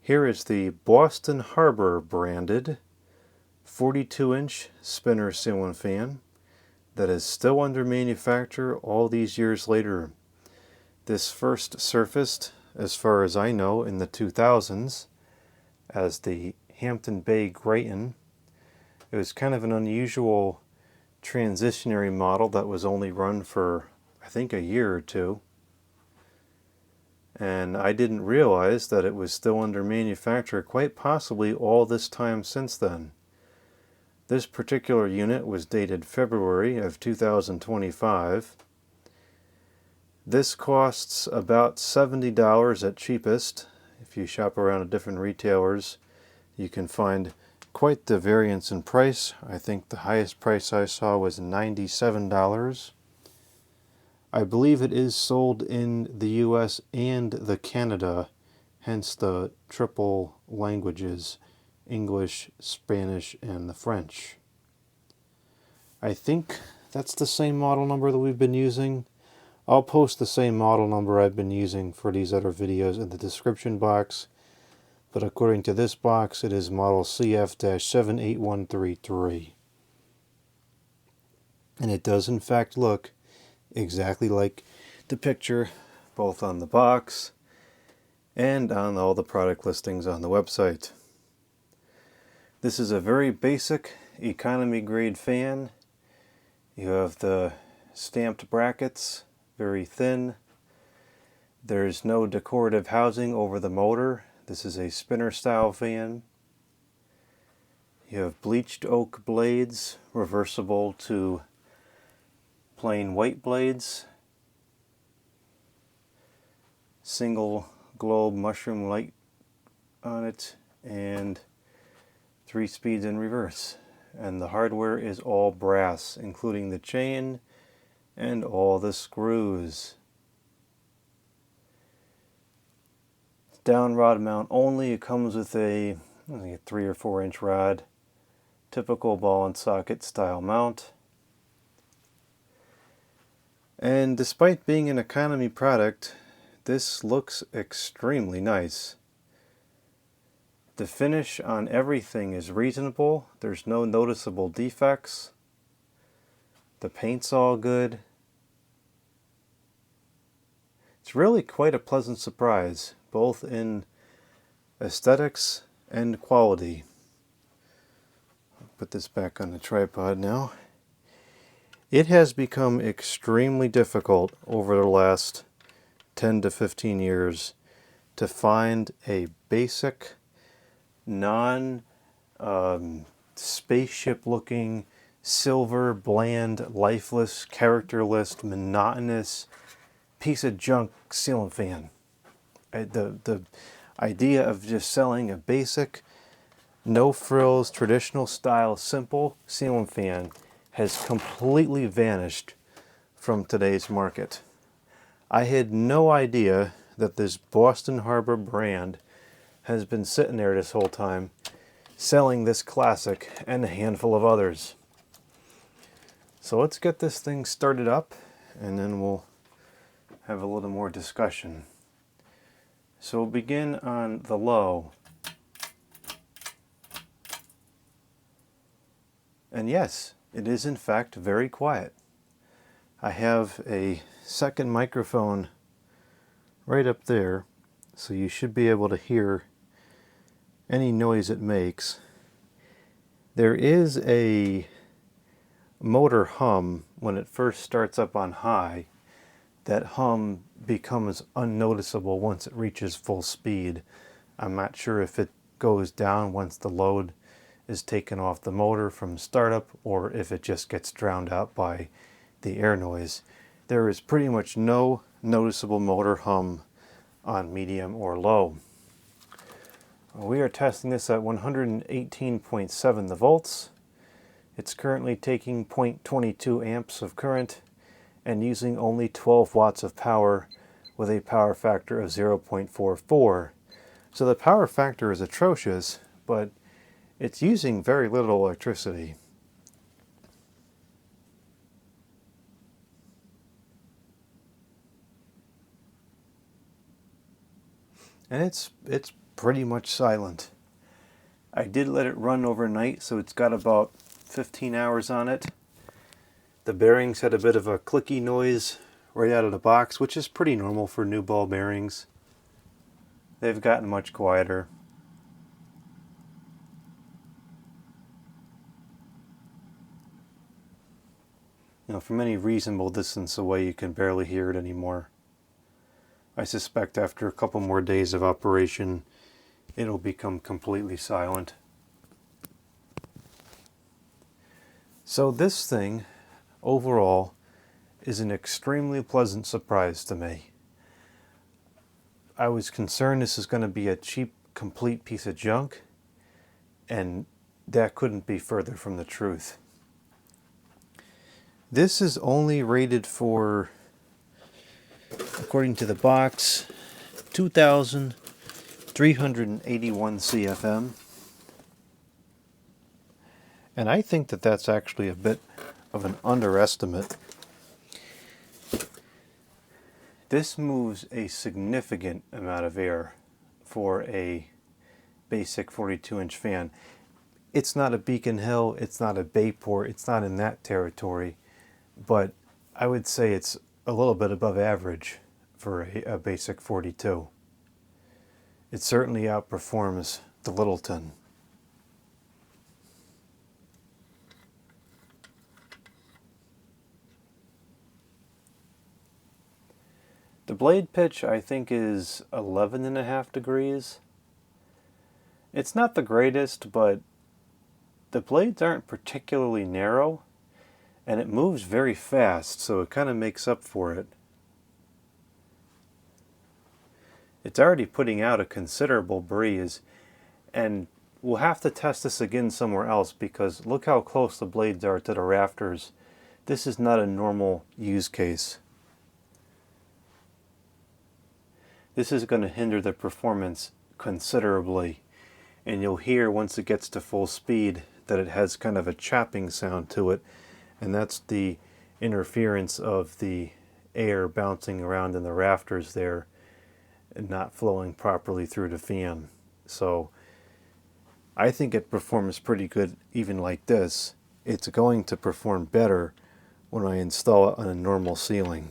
Here is the Boston Harbor branded 42-inch spinner ceiling fan that is still under manufacture all these years later. This first surfaced, as far as I know, in the 2000s as the Hampton Bay Grayton. It was kind of an unusual transitionary model that was only run for, I think, a year or two. And I didn't realize that it was still under manufacture quite possibly all this time since then. This particular unit was dated February of 2025. This costs about $70 at cheapest. If you shop around at different retailers, you can find quite the variance in price. I think the highest price I saw was $97. I believe it is sold in the US and the Canada, hence the triple languages, English, Spanish, and the French. I think that's the same model number that we've been using. I'll post the same model number I've been using for these other videos in the description box, but according to this box, it is model CF-78133. And it does in fact look exactly like the picture, both on the box and on all the product listings on the website. This is a very basic economy grade fan. You have the stamped brackets, very thin. There's no decorative housing over the motor. This is a spinner style fan. You have bleached oak blades, reversible to plain white blades, single globe mushroom light on it, and 3 speeds in reverse. And the hardware is all brass, including the chain and all the screws. Down rod mount only. It comes with a 3 or 4 inch rod, typical ball and socket style mount. And despite being an economy product, this looks extremely nice. The finish on everything is reasonable. There's no noticeable defects. The paint's all good. It's really quite a pleasant surprise, both in aesthetics and quality. I'll put this back on the tripod now. It has become extremely difficult over the last 10 to 15 years to find a basic, non-spaceship looking, silver, bland, lifeless, characterless, monotonous piece of junk ceiling fan. The idea of just selling a basic, no frills, traditional style, simple ceiling fan has completely vanished from today's market. I had no idea that this Boston Harbor brand has been sitting there this whole time, selling this classic and a handful of others. So let's get this thing started up, and then we'll have a little more discussion. So we'll begin on the low. And yes, it is in fact very quiet. I have a second microphone right up there, so you should be able to hear any noise it makes. There is a motor hum when it first starts up on high. That hum becomes unnoticeable once it reaches full speed. I'm not sure if it goes down once the load is taken off the motor from startup, or if it just gets drowned out by the air noise. There is pretty much no noticeable motor hum on medium or low. We are testing this at 118.7 the volts. It's currently taking 0.22 amps of current and using only 12 watts of power with a power factor of 0.44. So the power factor is atrocious, but it's using very little electricity. And it's pretty much silent. I did let it run overnight, so it's got about 15 hours on it. The bearings had a bit of a clicky noise right out of the box, which is pretty normal for new ball bearings. They've gotten much quieter. From any reasonable distance away, you can barely hear it anymore. I suspect after a couple more days of operation, it'll become completely silent. So this thing, overall, is an extremely pleasant surprise to me. I was concerned this is going to be a cheap, complete piece of junk, and that couldn't be further from the truth. This is only rated for, according to the box, 2,381 CFM. And I think that that's actually a bit of an underestimate. This moves a significant amount of air for a basic 42-inch fan. It's not a Beacon Hill, it's not a Bayport, it's not in that territory, but I would say it's a little bit above average for a basic 42. It certainly outperforms the Littleton. The blade pitch, I think, is 11.5 degrees. It's not the greatest, but the blades aren't particularly narrow, and it moves very fast, so it kind of makes up for it. It's already putting out a considerable breeze, and we'll have to test this again somewhere else because look how close the blades are to the rafters. This is not a normal use case. This is going to hinder the performance considerably, and you'll hear once it gets to full speed that it has kind of a chopping sound to it, and that's the interference of the air bouncing around in the rafters there and not flowing properly through the fan. So I think it performs pretty good even like this. It's going to perform better when I install it on a normal ceiling.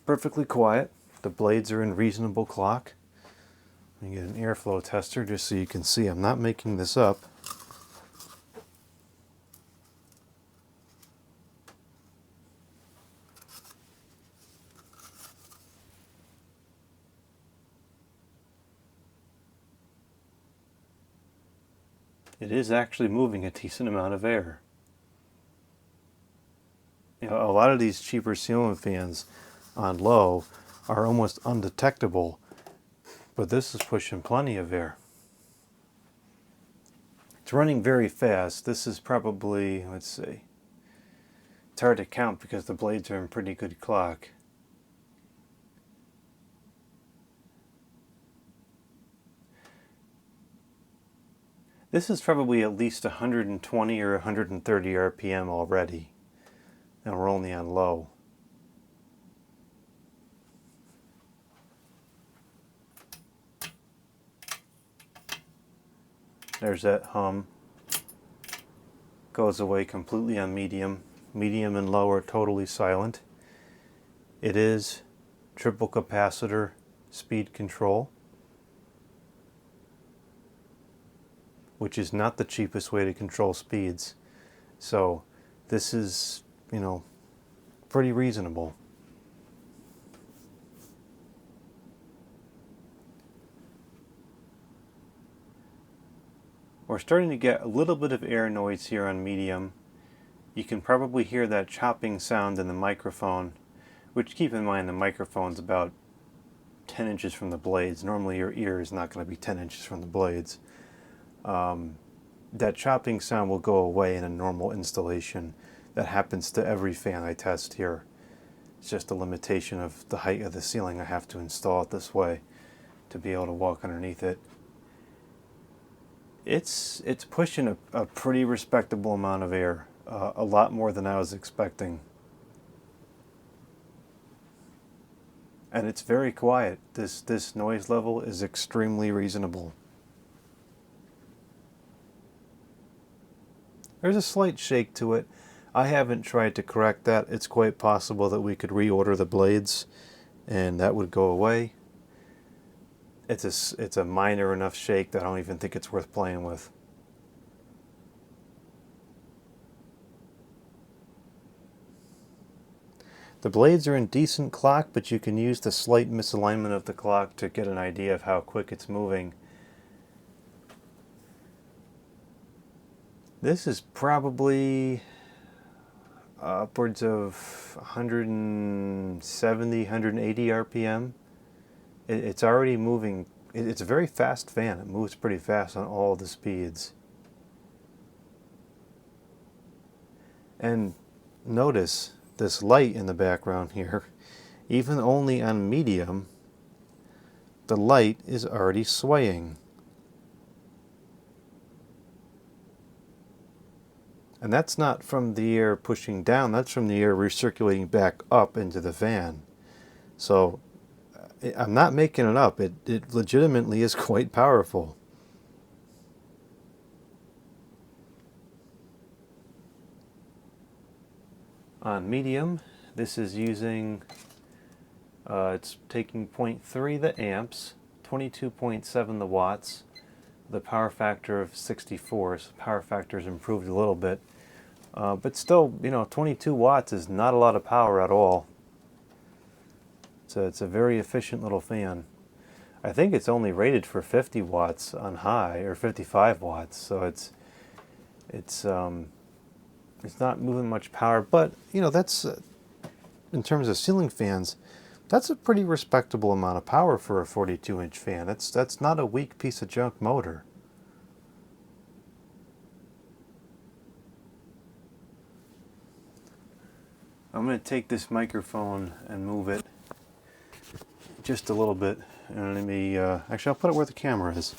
Perfectly quiet. The blades are in reasonable clock. Let me get an airflow tester just so you can see I'm not making this up. It is actually moving a decent amount of air. A lot of these cheaper ceiling fans on low are almost undetectable, but this is pushing plenty of air. It's running very fast. This is probably, let's see, it's hard to count because the blades are in pretty good clock. This is probably at least 120 or 130 RPM already, and we're only on low. There's that hum. Goes away completely on medium. Medium and low are totally silent. It is triple capacitor speed control, which is not the cheapest way to control speeds. So this is, pretty reasonable. We're starting to get a little bit of air noise here on medium. You can probably hear that chopping sound in the microphone, which, keep in mind, the microphone's about 10 inches from the blades. Normally your ear is not going to be 10 inches from the blades. That chopping sound will go away in a normal installation. That happens to every fan I test here. It's just a limitation of the height of the ceiling. I have to install it this way to be able to walk underneath it. It's pushing a pretty respectable amount of air, a lot more than I was expecting. And it's very quiet. This noise level is extremely reasonable. There's a slight shake to it. I haven't tried to correct that. It's quite possible that we could reorder the blades and that would go away. It's a minor enough shake that I don't even think it's worth playing with. The blades are in decent clock, but you can use the slight misalignment of the clock to get an idea of how quick it's moving. This is probably upwards of 170, 180 RPM. It's already moving. It's a very fast fan. It moves pretty fast on all the speeds. And notice this light in the background here. Even only on medium, the light is already swaying. And that's not from the air pushing down, that's from the air recirculating back up into the fan. So I'm not making it up, it legitimately is quite powerful. On medium, this is using, it's taking 0.3 the amps, 22.7 the watts, the power factor of 64, so the power factor's improved a little bit. But still, 22 watts is not a lot of power at all. So it's a very efficient little fan. I think it's only rated for 50 watts on high, or 55 watts, so it's not moving much power. But that's in terms of ceiling fans, that's a pretty respectable amount of power for a 42-inch fan. That's not a weak piece of junk motor. I'm going to take this microphone and move it just a little bit, and let me, actually I'll put it where the camera is.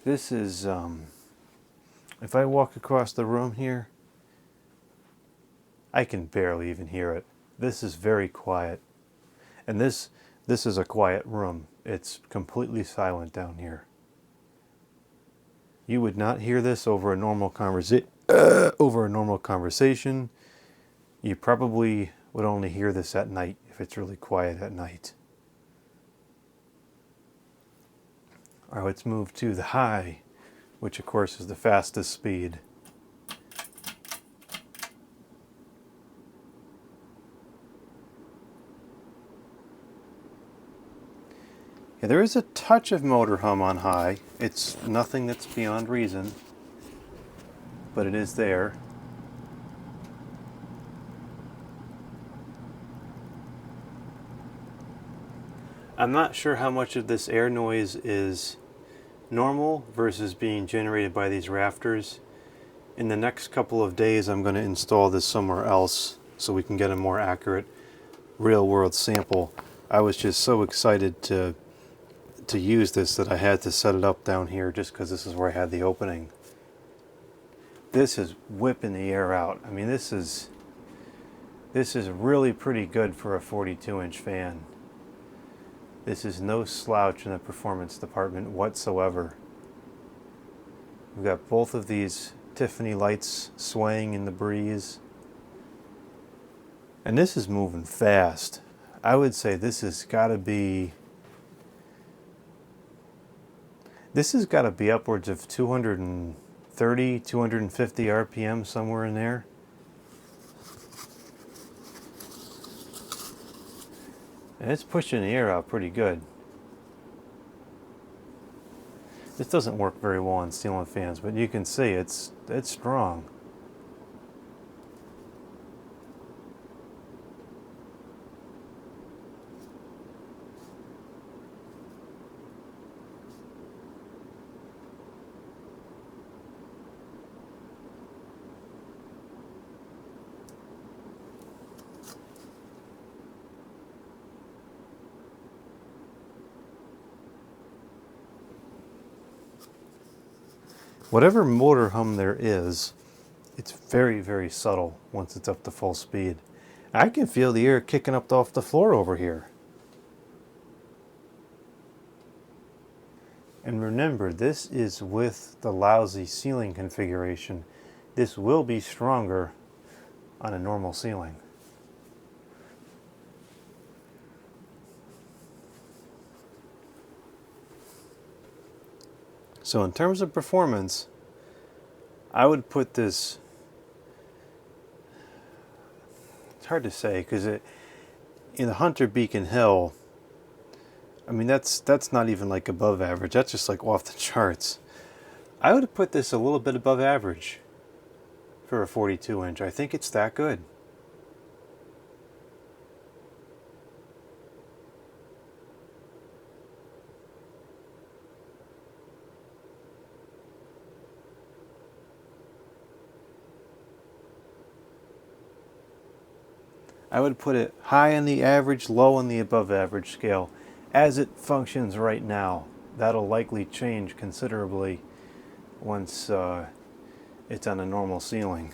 This is, if I walk across the room here, I can barely even hear it. This is very quiet. And this is a quiet room. It's completely silent down here. You would not hear this over a normal conversation. You probably would only hear this at night if it's really quiet at night. All right, let's move to the high, which of course is the fastest speed. Yeah, there is a touch of motor hum on high. It's nothing that's beyond reason, but it is there. I'm not sure how much of this air noise is normal versus being generated by these rafters. In the next couple of days, I'm going to install this somewhere else so we can get a more accurate real-world sample. I was just so excited to use this that I had to set it up down here just because this is where I had the opening. This is whipping the air out. I mean, this is really pretty good for a 42-inch fan. This is no slouch in the performance department whatsoever. We've got both of these Tiffany lights swaying in the breeze. And this is moving fast. I would say this has got to be upwards of 230, 250 RPM, somewhere in there. And it's pushing the air out pretty good. This doesn't work very well on ceiling fans, but you can see it's strong. Whatever motor hum there is, it's very, very subtle once it's up to full speed. I can feel the air kicking up off the floor over here. And remember, this is with the lousy ceiling configuration. This will be stronger on a normal ceiling. So in terms of performance, I would put this, it's hard to say because in the Hunter Beacon Hill, I mean that's not even like above average, that's just like off the charts. I would put this a little bit above average for a 42 inch. I think it's that good. I would put it high on the average, low on the above average scale. As it functions right now, that'll likely change considerably once it's on a normal ceiling.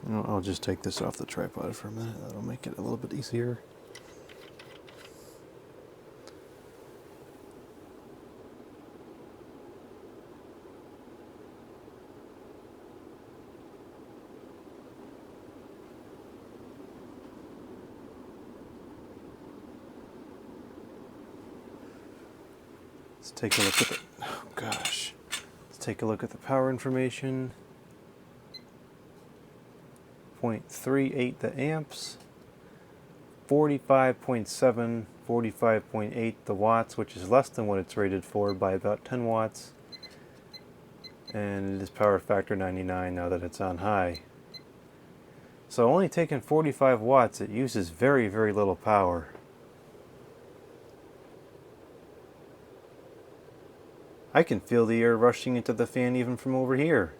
I'll just take this off the tripod for a minute. That'll make it a little bit easier. Let's take a look at the, oh gosh. Let's take a look at the power information. 0.38 the amps, 45.7, 45.8 the watts, which is less than what it's rated for by about 10 watts. And it is power factor 99 now that it's on high. So only taking 45 watts, it uses very, very little power. I can feel the air rushing into the fan even from over here.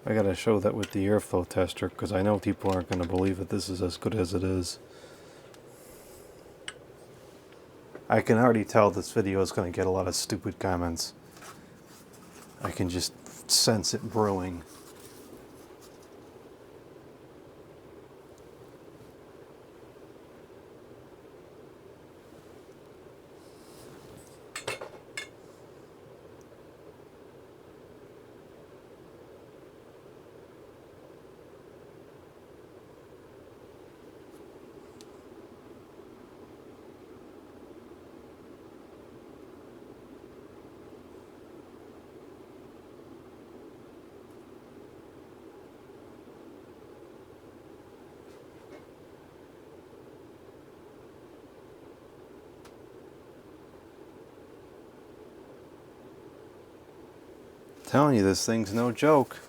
I gotta show that with the airflow tester because I know people aren't going to believe that this is as good as it is. I can already tell this video is going to get a lot of stupid comments. I can just sense it brewing. Telling you, this thing's no joke.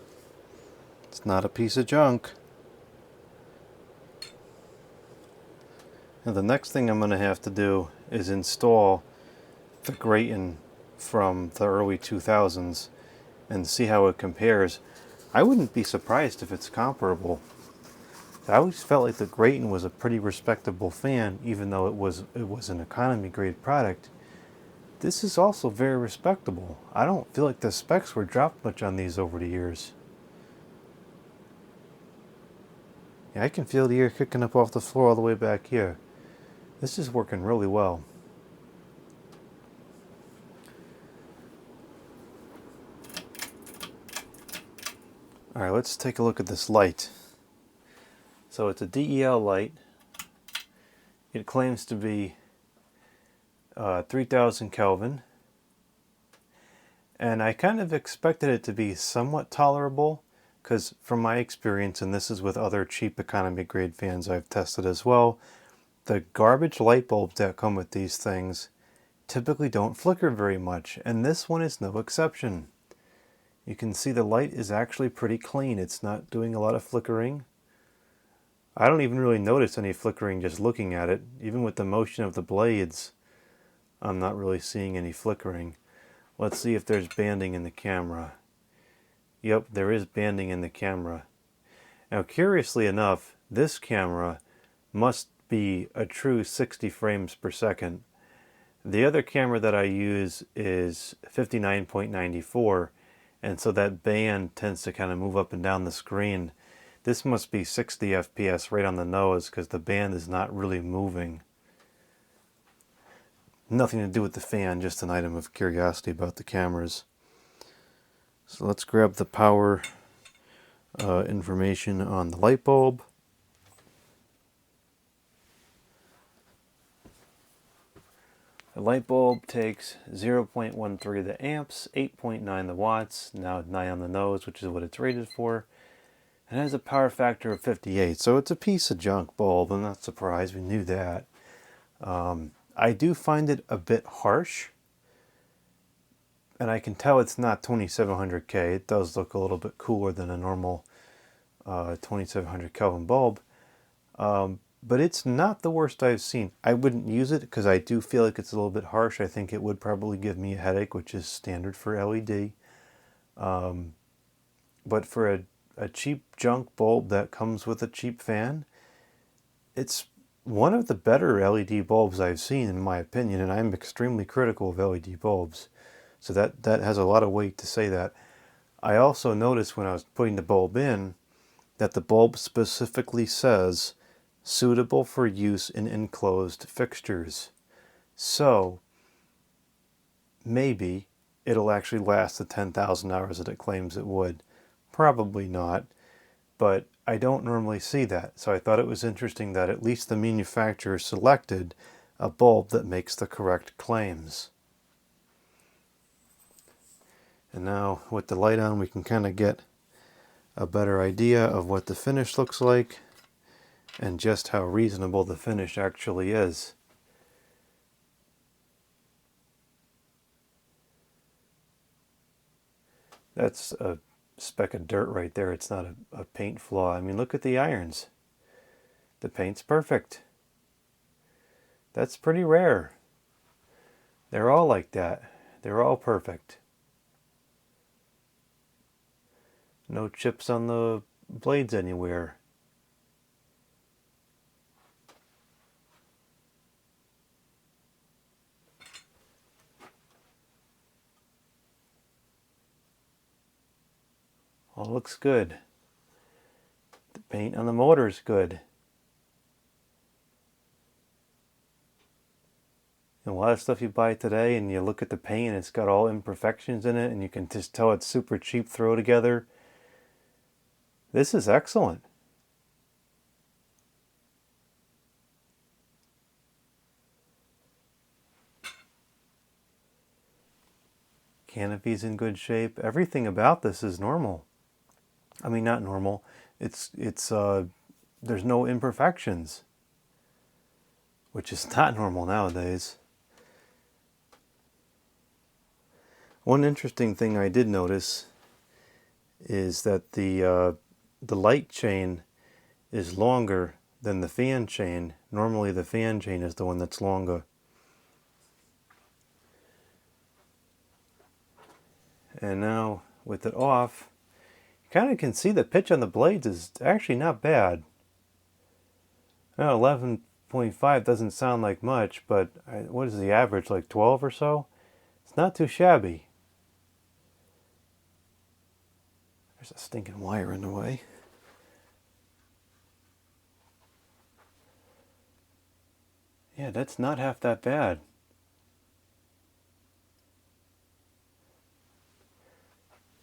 It's not a piece of junk. Now the next thing I'm going to have to do is install the grating from the early 2000s and see how it compares. I wouldn't be surprised if it's comparable. I always felt like the grating was a pretty respectable fan, even though it was an economy grade product. This is also very respectable. I don't feel like the specs were dropped much on these over the years. Yeah, I can feel the air kicking up off the floor all the way back here. This is working really well. Alright, let's take a look at this light. So it's a DEL light. It claims to be 3000 Kelvin, and I kind of expected it to be somewhat tolerable because from my experience, and this is with other cheap economy grade fans I've tested as well, the garbage light bulbs that come with these things typically don't flicker very much, and this one is no exception. You can see the light is actually pretty clean. It's not doing a lot of flickering. I don't even really notice any flickering just looking at it. Even with the motion of the blades, I'm not really seeing any flickering. Let's see if there's banding in the camera. Yep, there is banding in the camera. Now, curiously enough, this camera must be a true 60 frames per second. The other camera that I use is 59.94, and so that band tends to kind of move up and down the screen. This must be 60 FPS right on the nose because the band is not really moving. Nothing to do with the fan, just an item of curiosity about the cameras. So let's grab the power information on the light bulb. The light bulb takes 0.13 the amps, 8.9 the watts, now 9 on the nose, which is what it's rated for. It has a power factor of 58, so it's a piece of junk bulb. I'm not surprised, we knew that. I do find it a bit harsh, and I can tell it's not 2700K. It does look a little bit cooler than a normal 2700 Kelvin bulb. But it's not the worst I've seen. I wouldn't use it because I do feel like it's a little bit harsh. I think it would probably give me a headache, which is standard for LED. But for a cheap junk bulb that comes with a cheap fan, it's one of the better LED bulbs I've seen, in my opinion, and I'm extremely critical of LED bulbs. So that has a lot of weight to say that. I also noticed when I was putting the bulb in that the bulb specifically says suitable for use in enclosed fixtures. So maybe it'll actually last the 10,000 hours that it claims it would. Probably not, but I don't normally see that. So I thought it was interesting that at least the manufacturer selected a bulb that makes the correct claims. And now with the light on, we can kind of get a better idea of what the finish looks like and just how reasonable the finish actually is. That's a speck of dirt right there. It's not a paint flaw. I mean, look at the irons. The paint's perfect. That's pretty rare. They're all like that. They're all perfect. No chips on the blades anywhere. All looks good. The paint on the motor is good. And a lot of stuff you buy today and you look at the paint, it's got all imperfections in it and you can just tell it's super cheap throw together. This is excellent. Canopy's in good shape. Everything about this is normal. I mean, not normal. There's no imperfections, which is not normal nowadays. One interesting thing I did notice is that the light chain is longer than the fan chain. Normally the fan chain is the one that's longer. And now with it off, you kind of can see the pitch on the blades is actually not bad. Now 11.5 doesn't sound like much, but what is the average, like 12 or so? It's not too shabby. There's a stinking wire in the way. Yeah, that's not half that bad.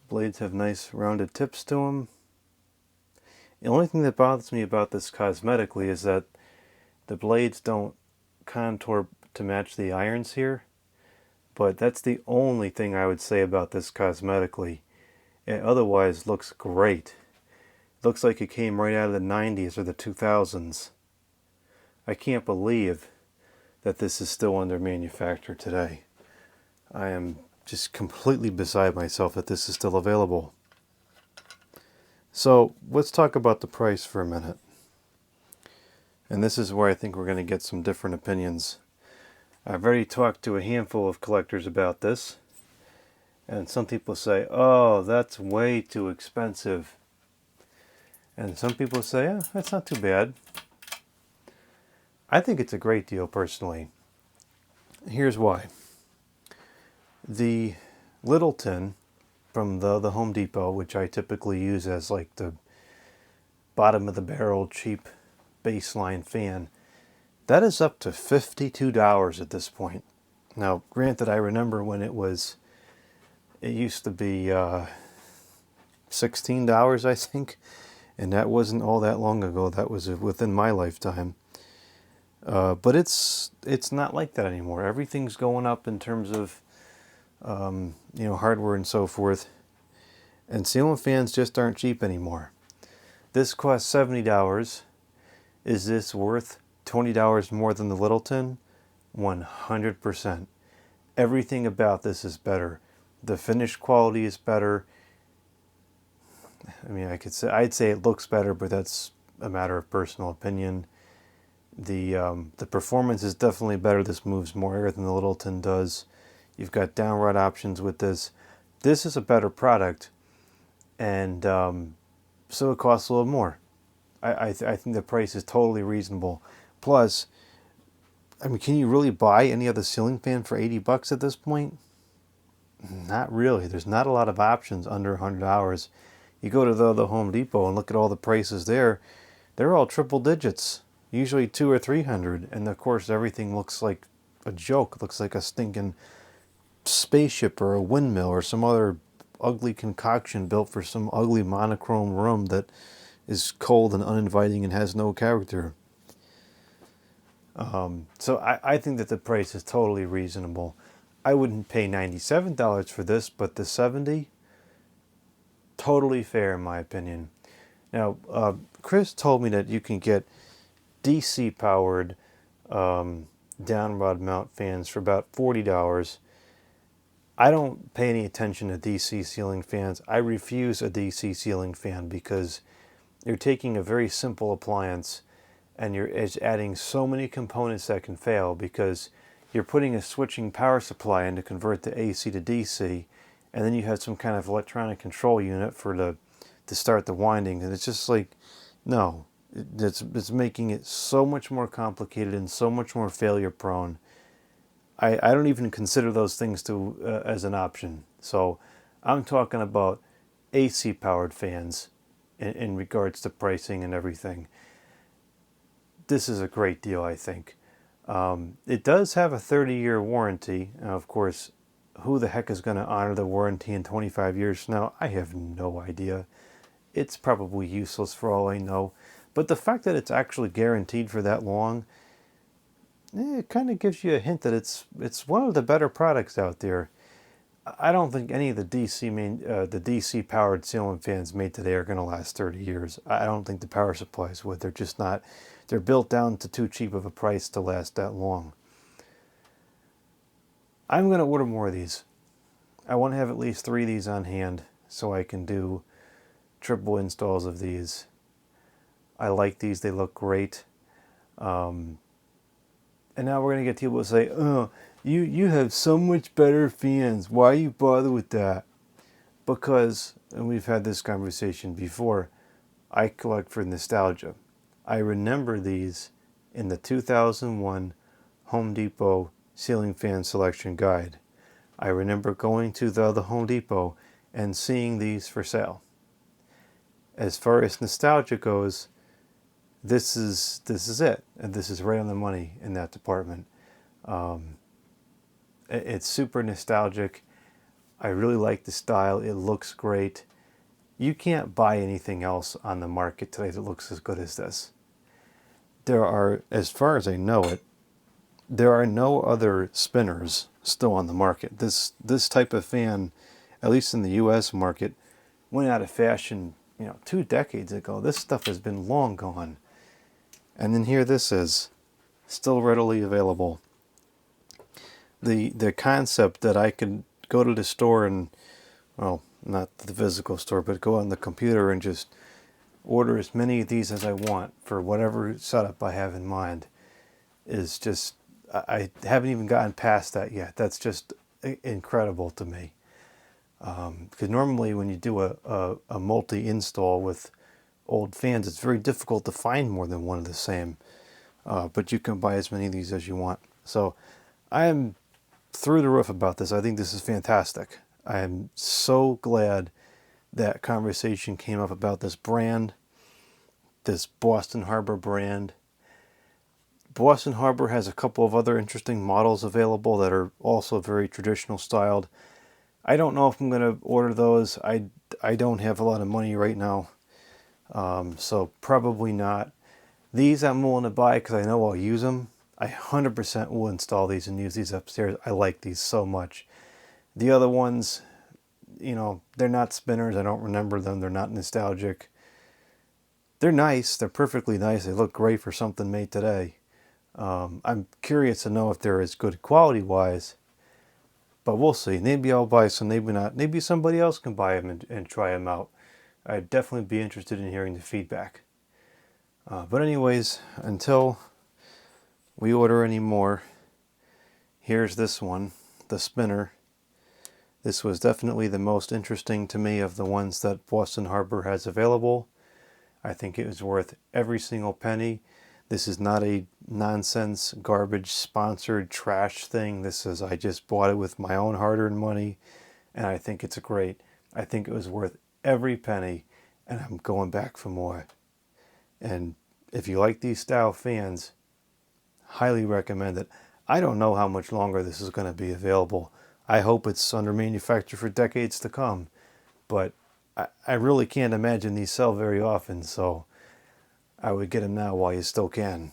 Blades have nice rounded tips to them. The only thing that bothers me about this cosmetically is that the blades don't contour to match the irons here. But that's the only thing I would say about this cosmetically. It otherwise looks great. It looks like it came right out of the 90s or the 2000s. I can't believe that this is still under manufacture today. I am just completely beside myself that this is still available. So let's talk about the price for a minute. And this is where I think we're going to get some different opinions. I've already talked to a handful of collectors about this, and some people say, oh, that's way too expensive. And some people say, oh, that's not too bad. I think it's a great deal personally. Here's why. The Littleton from the Home Depot, which I typically use as like the bottom of the barrel cheap baseline fan, that is up to $52 at this point. Now, granted, I remember when it used to be $16, I think, and that wasn't all that long ago. That was within my lifetime. But it's not like that anymore. Everything's going up in terms of hardware and so forth. And ceiling fans just aren't cheap anymore. This costs $70. Is this worth $20 more than the Littleton? 100%. Everything about this is better. The finish quality is better. I mean, I'd say it looks better, but that's a matter of personal opinion. The performance is definitely better. This moves more air than the Littleton does. You've got downright options with this. This is a better product, and so it costs a little more. I think the price is totally reasonable. Plus, I mean, can you really buy any other ceiling fan for $80 at this point? Not really. There's not a lot of options under $100. You go to the Home Depot and look at all the prices there. They're all triple digits, usually $200 or $300, and of course everything looks like a joke. It looks like a stinking spaceship or a windmill or some other ugly concoction built for some ugly monochrome room that is cold and uninviting and has no character. So I think that the price is totally reasonable. I wouldn't pay $97 for this, but the $70, totally fair in my opinion. Now, Chris told me that you can get DC powered downrod mount fans for about $40. I don't pay any attention to DC ceiling fans. I refuse a DC ceiling fan because you're taking a very simple appliance and you're adding so many components that can fail, because you're putting a switching power supply in to convert the AC to DC, and then you have some kind of electronic control unit to start the winding, and it's just like, no, it's making it so much more complicated and so much more failure prone. I don't even consider those things as an option. So I'm talking about AC powered fans in regards to pricing and everything. This is a great deal, I think. It does have a 30-year warranty. Now, of course, who the heck is going to honor the warranty in 25 years from now? I have no idea. It's probably useless for all I know. But the fact that it's actually guaranteed for that long, it kind of gives you a hint that it's one of the better products out there. I don't think any of the DC powered ceiling fans made today are going to last 30 years. I don't think the power supplies would. They're just not. They're built down to too cheap of a price to last that long. I'm going to order more of these. I want to have at least 3 of these on hand so I can do triple installs of these. I like these. They look great. And now we're going to get people to say, oh, you have so much better fans. Why you bother with that? Because, and we've had this conversation before, I collect for nostalgia. I remember these in the 2001 Home Depot ceiling fan selection guide. I remember going to the Home Depot and seeing these for sale. As far as nostalgia goes, this is it, and this is right on the money in that department. It's super nostalgic. I really like the style. It looks great. You can't buy anything else on the market today that looks as good as this. There are, as far as I know it, there are no other spinners still on the market. This type of fan, at least in the U.S. market, went out of fashion, 2 decades ago. This stuff has been long gone. And then here this is, still readily available. The concept that I could go to the store and, well, not the physical store, but go on the computer and just order as many of these as I want for whatever setup I have in mind is just, I haven't even gotten past that yet. That's just incredible to me. Because normally when you do a multi-install with old fans, it's very difficult to find more than one of the same. But you can buy as many of these as you want. So I am through the roof about this. I think this is fantastic. I am so glad that conversation came up about this brand, this Boston Harbor brand. Boston Harbor has a couple of other interesting models available that are also very traditional styled. I don't know if I'm going to order those. I don't have a lot of money right now, so probably not. These I'm willing to buy because I know I'll use them. I 100% will install these and use these upstairs. I like these so much. The other ones, you know, they're not spinners. I don't remember them. They're not nostalgic. They're nice. They're perfectly nice. They look great for something made today. I'm curious to know if they're as good quality-wise, but we'll see. Maybe I'll buy some, maybe not. Maybe somebody else can buy them and try them out. I'd definitely be interested in hearing the feedback. But anyways, until we order any more, here's this one, the spinner. This was definitely the most interesting to me of the ones that Boston Harbor has available. I think it was worth every single penny. This is not a nonsense, garbage, sponsored trash thing. This is, I just bought it with my own hard-earned money, and I think it's great. I think it was worth every penny, and I'm going back for more. And if you like these style fans, highly recommend it. I don't know how much longer this is going to be available. I hope it's under manufacture for decades to come, but I really can't imagine these sell very often, so I would get them now while you still can.